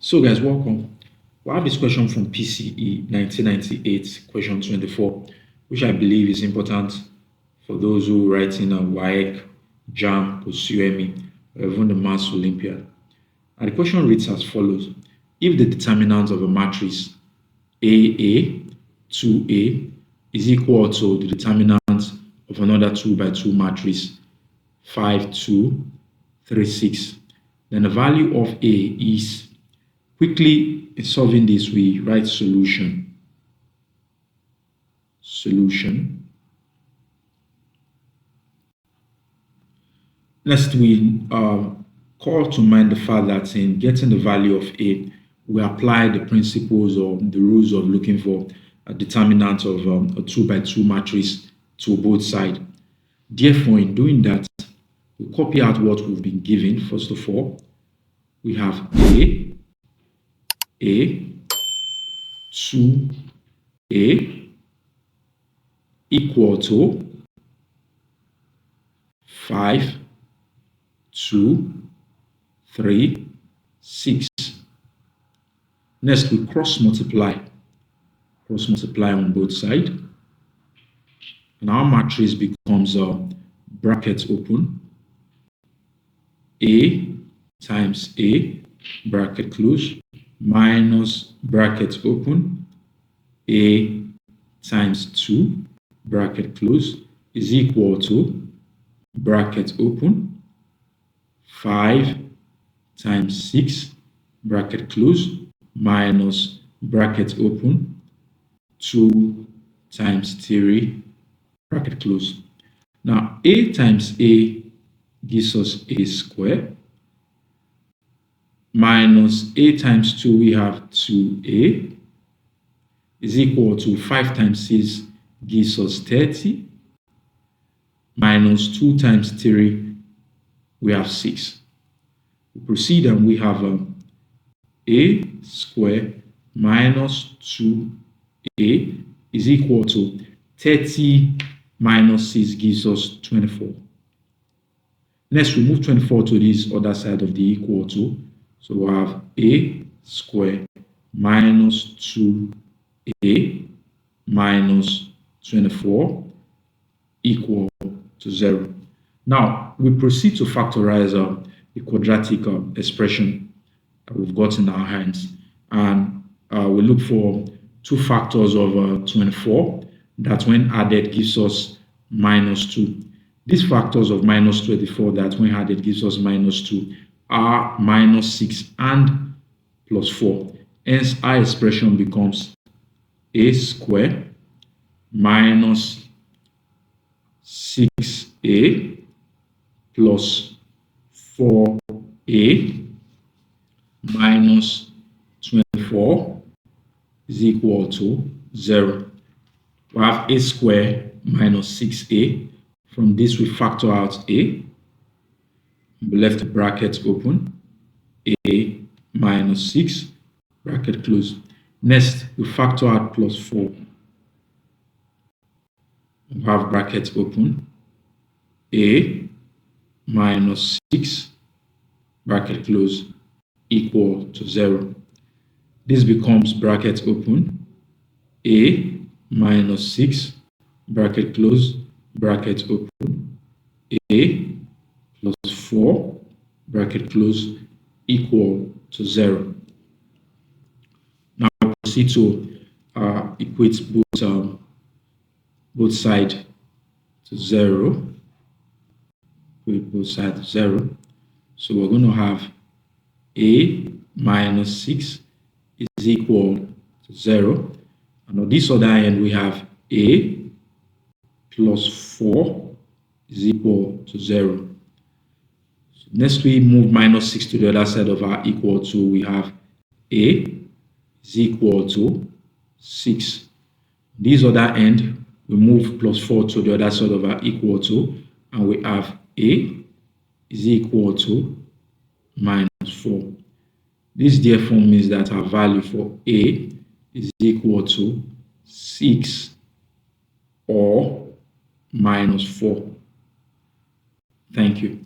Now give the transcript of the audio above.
So guys, welcome. We have this question from PCE 1998, question 24, which I believe is important for those who write in a waec, jamb, post UME, or even the mass olympiad. And the question reads as follows. If the determinant of a matrix AA, 2A is equal to the determinant of another 2 by 2 matrix 5, 2, 3, 6, then the value of A is. Quickly, in solving this, we write solution. Next, we call to mind the fact that in getting the value of A, we apply the principles or the rules of looking for a determinant of a 2 by 2 matrix to both sides. Therefore, in doing that, we copy out what we've been given. First of all, we have A, 2A equal to 5, 2, 3, 6. Next, we cross multiply on both sides. And our matrix becomes a bracket open. A times A, bracket close, minus bracket open, A times 2, bracket close, is equal to bracket open, 5 times 6, bracket close, minus bracket open, 2 times 3, bracket close. Now, A times A gives us A squared, minus A times 2, we have 2A, is equal to 5 times 6 gives us 30, minus 2 times 3, we have 6. We proceed and we have A squared minus 2A is equal to 30 minus 6 gives us 24. Next, we move 24 to this other side of the equal to. So we have A squared minus 2A minus 24 equal to 0. Now, we proceed to factorize the quadratic expression that we've got in our hands. And we look for two factors of 24 that when added gives us minus 2. These factors of minus 24 that when added gives us minus 2 are minus 6 and plus 4. Hence, our expression becomes A squared minus 6A plus 4A minus 24 is equal to 0. We have A squared minus 6A. From this, we factor out A. We left the bracket open. A minus 6, bracket close. Next, we factor out plus 4. We have bracket open. A minus 6, bracket close, equal to 0. This becomes bracket open. A minus 6, bracket close, bracket open, A plus 4, bracket close, equal to 0. Now we proceed to equate both sides to 0. Equate both sides to 0. So we're going to have A minus 6 is equal to 0. And on this other end, we have A plus 4 is equal to 0. So next, we move minus 6 to the other side of our equal to. We have A is equal to 6. This other end, we move plus 4 to the other side of our equal to, and we have A is equal to minus 4. This therefore means that our value for A is equal to 6 or minus 4. Thank you.